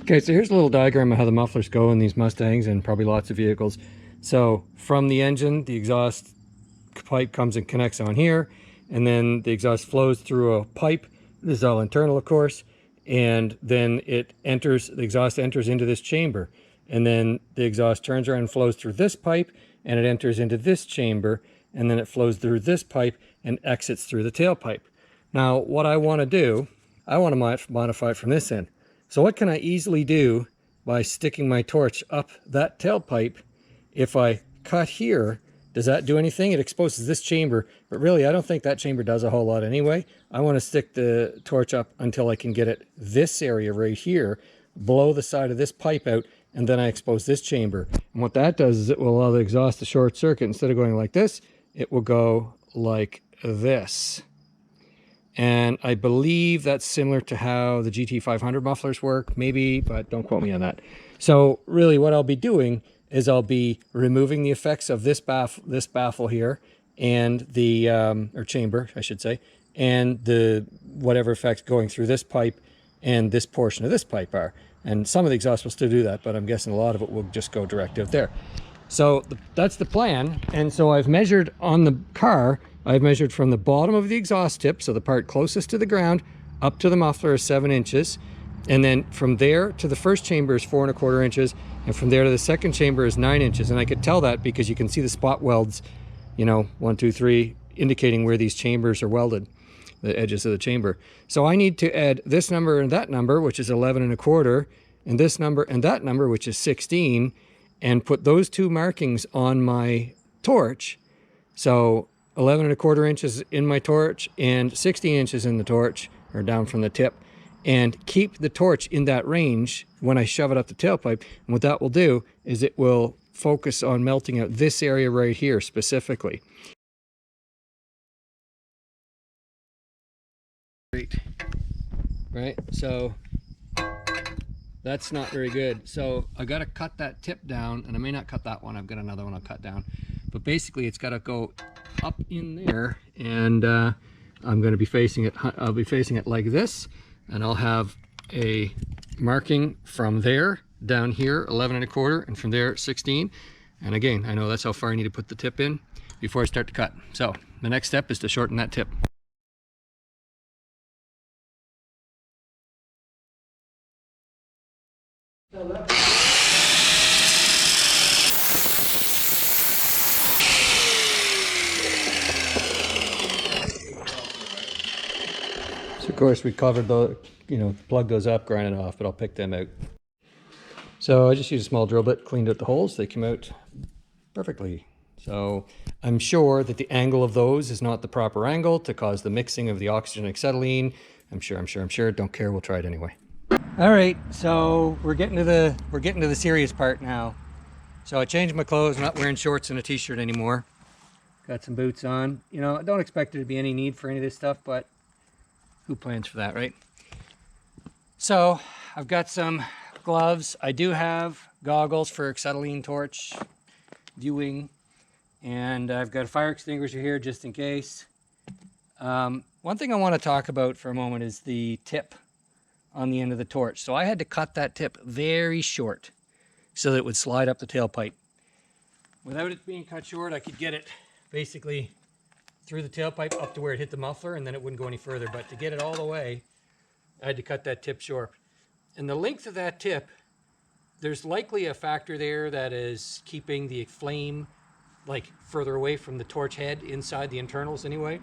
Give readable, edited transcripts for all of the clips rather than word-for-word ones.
Okay, so here's a little diagram of how the mufflers go in these Mustangs and probably lots of vehicles. So from the engine, the exhaust pipe comes and connects on here, and then the exhaust flows through a pipe. This is all internal, of course, and then the exhaust enters into this chamber, and then the exhaust turns around and flows through this pipe, and it enters into this chamber, and then it flows through this pipe and exits through the tailpipe. Now, what I want to do, I want to modify it from this end. So what can I easily do by sticking my torch up that tailpipe? If I cut here, does that do anything? It exposes this chamber, but really I don't think that chamber does a whole lot anyway. I want to stick the torch up until I can get it this area right here, blow the side of this pipe out, and then I expose this chamber. And what that does is it will allow the exhaust to short circuit. Instead of going like this, it will go like this. And I believe that's similar to how the GT 500 mufflers work, maybe, but don't quote me on that. So really what I'll be doing is I'll be removing the effects of this baffle here, and the, or chamber, I should say, and the whatever effects going through this pipe and this portion of this pipe are. And some of the exhaust will still do that, but I'm guessing a lot of it will just go direct out there. So that's the plan. And so I've measured on the car, I've measured from the bottom of the exhaust tip, so the part closest to the ground, up to the muffler is 7 inches. And then from there to the first chamber is 4 1/4 inches. And from there to the second chamber is 9 inches. And I could tell that because you can see the spot welds, you know, 1, 2, 3, indicating where these chambers are welded, the edges of the chamber. So I need to add this number and that number, which is 11 1/4, and this number and that number, which is 16, and put those two markings on my torch. So 11 1/4 inches in my torch and 16 inches in the torch, or down from the tip, and keep the torch in that range when I shove it up the tailpipe. And what that will do is it will focus on melting out this area right here specifically. Great. Right, so that's not very good. So I got to cut that tip down, and I may not cut that one. I've got another one I'll cut down. But basically it's got to go up in there, and I'm going to be facing it. I'll be facing it like this, and I'll have a marking from there down here 11 1/4, and from there 16. And again, I know that's how far I need to put the tip in before I start to cut. So the next step is to shorten that tip. So of course we covered the, plug those up, grind it off, but I'll pick them out. So I just used a small drill bit, cleaned out the holes. They came out perfectly. So I'm sure that the angle of those is not the proper angle to cause the mixing of the oxygen and acetylene. I'm sure. Don't care. We'll try it anyway. All right, so we're getting to the serious part now. So I changed my clothes. I'm not wearing shorts and a t-shirt anymore. Got some boots on. I don't expect there to be any need for any of this stuff, but who plans for that, right? So I've got some gloves. I do have goggles for acetylene torch viewing, and I've got a fire extinguisher here just in case. One thing I want to talk about for a moment is the tip on the end of the torch. So I had to cut that tip very short so that it would slide up the tailpipe. Without it being cut short, I could get it basically through the tailpipe up to where it hit the muffler, and then it wouldn't go any further. But to get it all the way, I had to cut that tip short. And the length of that tip, there's likely a factor there that is keeping the flame like further away from the torch head inside the internals anyway.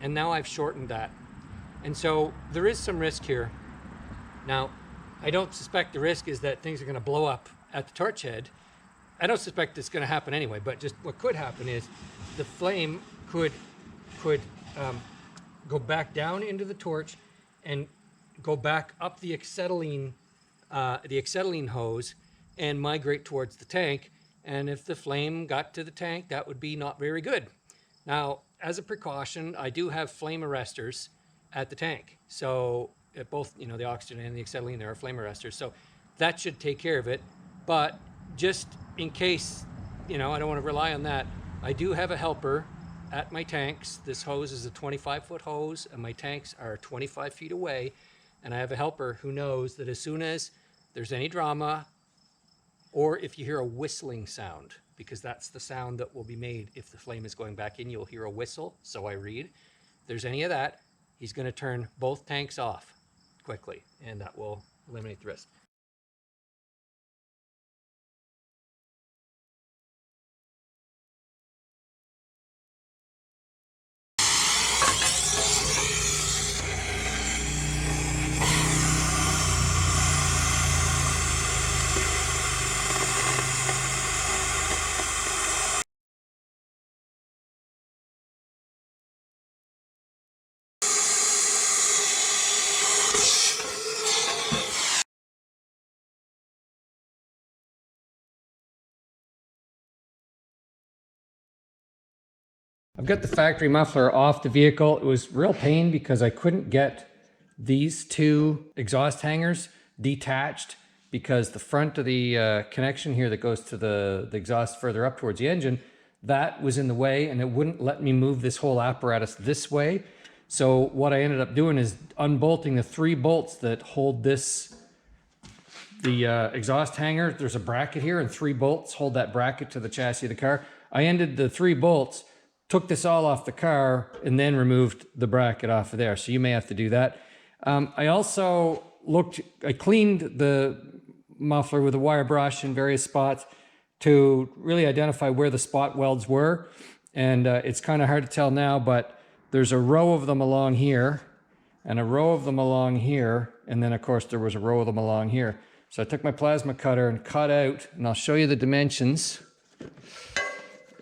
And now I've shortened that. And so there is some risk here. Now, I don't suspect the risk is that things are going to blow up at the torch head. I don't suspect it's going to happen anyway, but just what could happen is the flame could go back down into the torch and go back up the acetylene hose and migrate towards the tank. And if the flame got to the tank, that would be not very good. Now, as a precaution, I do have flame arresters at the tank. So at both, the oxygen and the acetylene, there are flame arresters. So that should take care of it. But just in case, I don't want to rely on that, I do have a helper at my tanks. This hose is a 25-foot hose, and my tanks are 25 feet away. And I have a helper who knows that as soon as there's any drama, or if you hear a whistling sound, because that's the sound that will be made if the flame is going back in, you'll hear a whistle, so I read. If there's any of that, he's going to turn both tanks off quickly, and that will eliminate the risk. I've got the factory muffler off the vehicle. It was real pain because I couldn't get these two exhaust hangers detached because the front of the connection here that goes to the exhaust further up towards the engine, that was in the way and it wouldn't let me move this whole apparatus this way. So what I ended up doing is unbolting the 3 bolts that hold this, the exhaust hanger. There's a bracket here and 3 bolts hold that bracket to the chassis of the car. I ended the 3 bolts, took this all off the car, and then removed the bracket off of there. So you may have to do that. I also I cleaned the muffler with a wire brush in various spots to really identify where the spot welds were. And it's kind of hard to tell now, but there's a row of them along here and a row of them along here. And then of course there was a row of them along here. So I took my plasma cutter and cut out, and I'll show you the dimensions,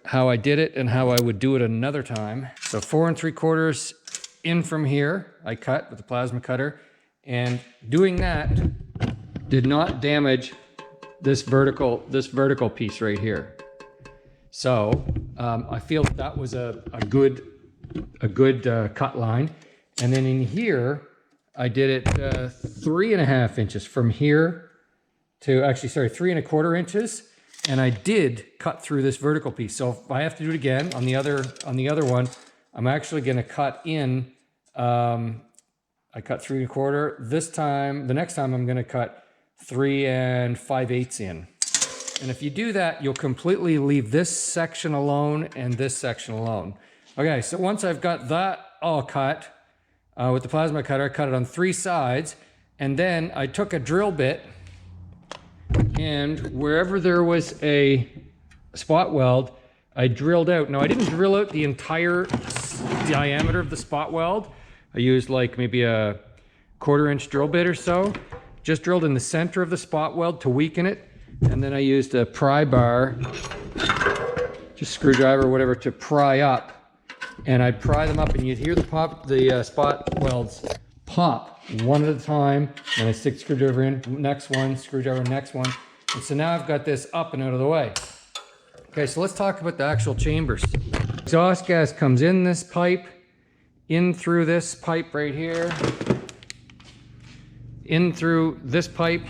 how I did it and how I would do it another time. So 4 3/4 in from here, I cut with the plasma cutter, and doing that did not damage this vertical piece right here. So I feel that was a good cut line. And then in here, I did it 3.5 inches from here to, actually, sorry, 3 1/4 inches. And I did cut through this vertical piece. So if I have to do it again on the other one, I'm actually going to cut in. I cut 3 1/4. This time, the next time, I'm going to cut 3 5/8 in. And if you do that, you'll completely leave this section alone and this section alone. Okay, so once I've got that all cut with the plasma cutter, I cut it on 3 sides, and then I took a drill bit. And wherever there was a spot weld, I drilled out. Now, I didn't drill out the entire diameter of the spot weld. I used like maybe a 1/4 inch drill bit or so. Just drilled in the center of the spot weld to weaken it. And then I used a pry bar, just screwdriver or whatever, to pry up. And I'd pry them up, and you'd hear the spot welds pop one at a time. And I stick the screwdriver in, next one, screwdriver, next one. And so now I've got this up and out of the way. Okay, so let's talk about the actual chambers. Exhaust gas comes in this pipe, in through this pipe right here, in through this pipe,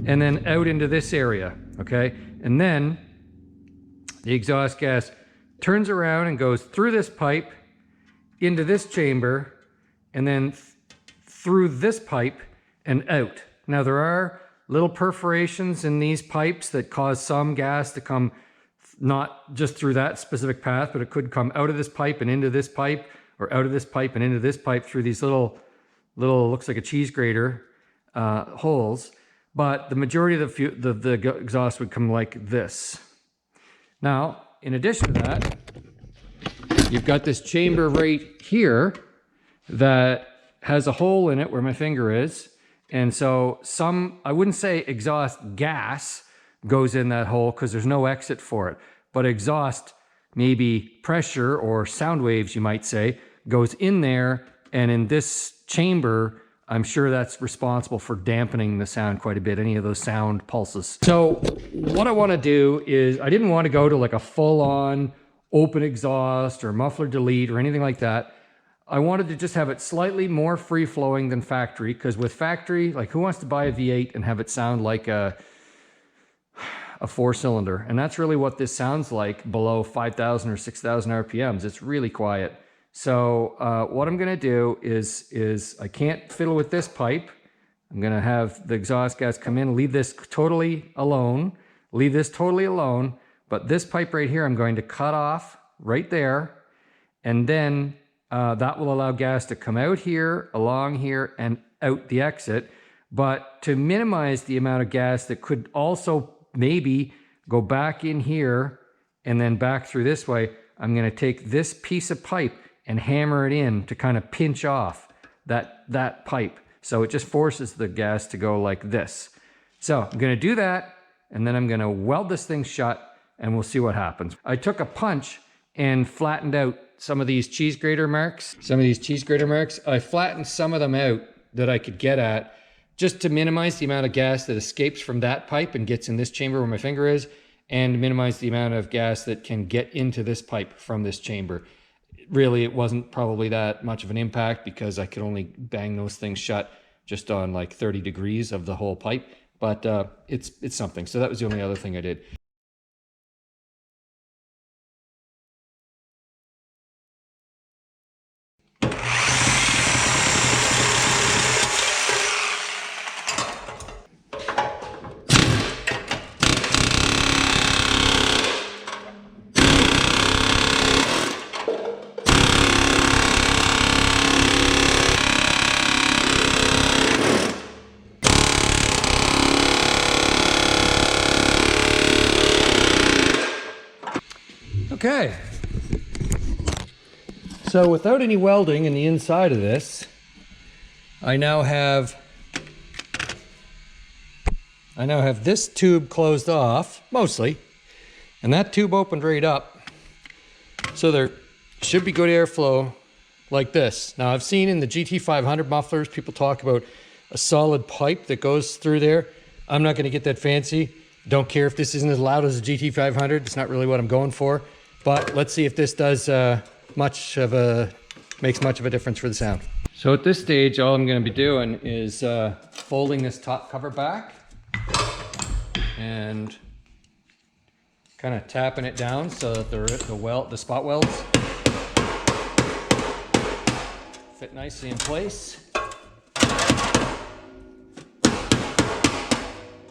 and then out into this area, okay? And then the exhaust gas turns around and goes through this pipe, into this chamber, and then through this pipe and out. Now there are little perforations in these pipes that cause some gas to come not just through that specific path, but it could come out of this pipe and into this pipe, or out of this pipe and into this pipe through these little looks like a cheese grater holes. But the majority of the exhaust would come like this. Now, in addition to that, you've got this chamber right here that has a hole in it where my finger is. And so I wouldn't say exhaust gas goes in that hole because there's no exit for it, but exhaust, maybe pressure or sound waves, you might say, goes in there. And in this chamber, I'm sure that's responsible for dampening the sound quite a bit, any of those sound pulses. So what I want to do is, I didn't want to go to like a full-on open exhaust or muffler delete or anything like that. I wanted to just have it slightly more free-flowing than factory, because with factory, like, who wants to buy a V8 and have it sound like a 4-cylinder? And that's really what this sounds like below 5,000 or 6,000 RPMs. It's really quiet. So what I'm going to do is I can't fiddle with this pipe I'm gonna have the exhaust gas come in, leave this totally alone, but this pipe right here, I'm going to cut off right there, and then that will allow gas to come out here, along here, and out the exit. But to minimize the amount of gas that could also maybe go back in here and then back through this way, I'm gonna take this piece of pipe and hammer it in to kind of pinch off that pipe. So it just forces the gas to go like this. So I'm gonna do that, and then I'm gonna weld this thing shut, and we'll see what happens. I took a punch and flattened out some of these cheese grater marks. I flattened some of them out that I could get at, just to minimize the amount of gas that escapes from that pipe and gets in this chamber where my finger is, and minimize the amount of gas that can get into this pipe from this chamber. Really, it wasn't probably that much of an impact because I could only bang those things shut just on like 30 degrees of the whole pipe, but it's something. So that was the only other thing I did. Okay, so without any welding in the inside of this, I now have this tube closed off, mostly, and that tube opened right up. So there should be good airflow like this. Now I've seen in the GT500 mufflers, people talk about a solid pipe that goes through there. I'm not gonna get that fancy. Don't care if this isn't as loud as a GT500, it's not really what I'm going for. But let's see if this does makes much of a difference for the sound. So at this stage, all I'm going to be doing is folding this top cover back and kind of tapping it down so that the spot welds fit nicely in place.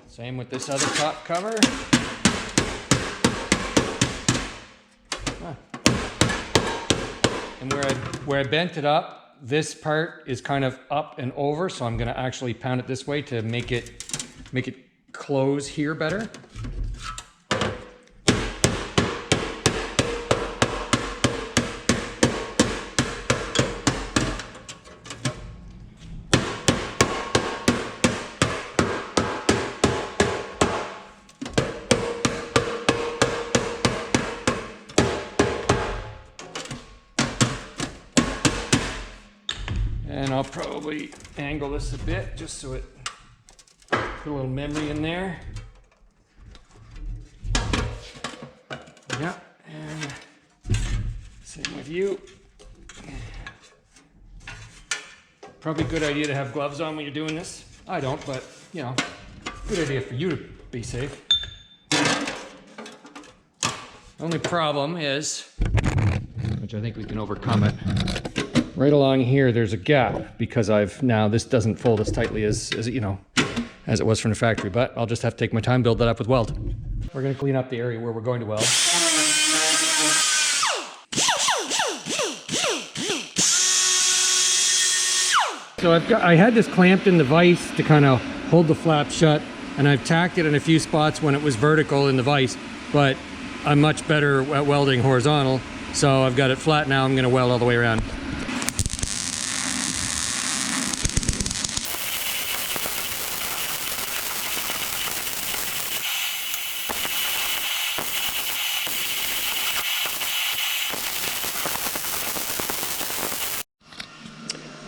Same with this other top cover. And where I bent it up, this part is kind of up and over, so I'm going to actually pound it this way to make it close here better. And I'll probably angle this a bit just so it put a little memory in there. Yeah, and same with you. Probably a good idea to have gloves on when you're doing this. I don't, but you know, good idea for you to be safe. Only problem is, which I think we can overcome it, right along here there's a gap because this doesn't fold as tightly as it was from the factory, but I'll just have to take my time, build that up with weld. We're going to clean up the area where we're going to weld. So I had this clamped in the vise to kind of hold the flap shut, and I've tacked it in a few spots when it was vertical in the vise, but I'm much better at welding horizontal, so I've got it flat now. I'm going to weld all the way around.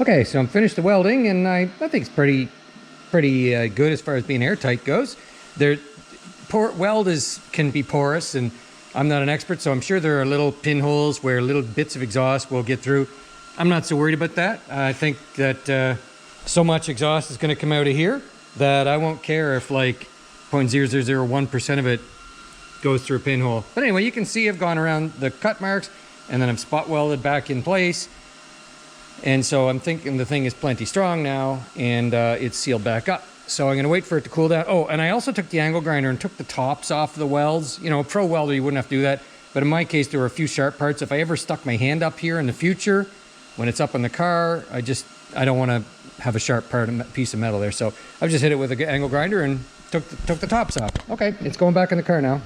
Okay, so I'm finished the welding, and I think it's pretty good as far as being airtight goes. Weld can be porous, and I'm not an expert, so I'm sure there are little pinholes where little bits of exhaust will get through. I'm not so worried about that. I think that so much exhaust is going to come out of here that I won't care if like 0.0001% of it goes through a pinhole. But anyway, you can see I've gone around the cut marks, and then I'm spot welded back in place. And so I'm thinking the thing is plenty strong now, and it's sealed back up. So I'm gonna wait for it to cool down. Oh, and I also took the angle grinder and took the tops off the welds. You know, a pro welder, you wouldn't have to do that. But in my case, there were a few sharp parts. If I ever stuck my hand up here in the future, when it's up in the car, I don't wanna have a sharp piece of metal there. So I've just hit it with an angle grinder and took the tops off. Okay, it's going back in the car now.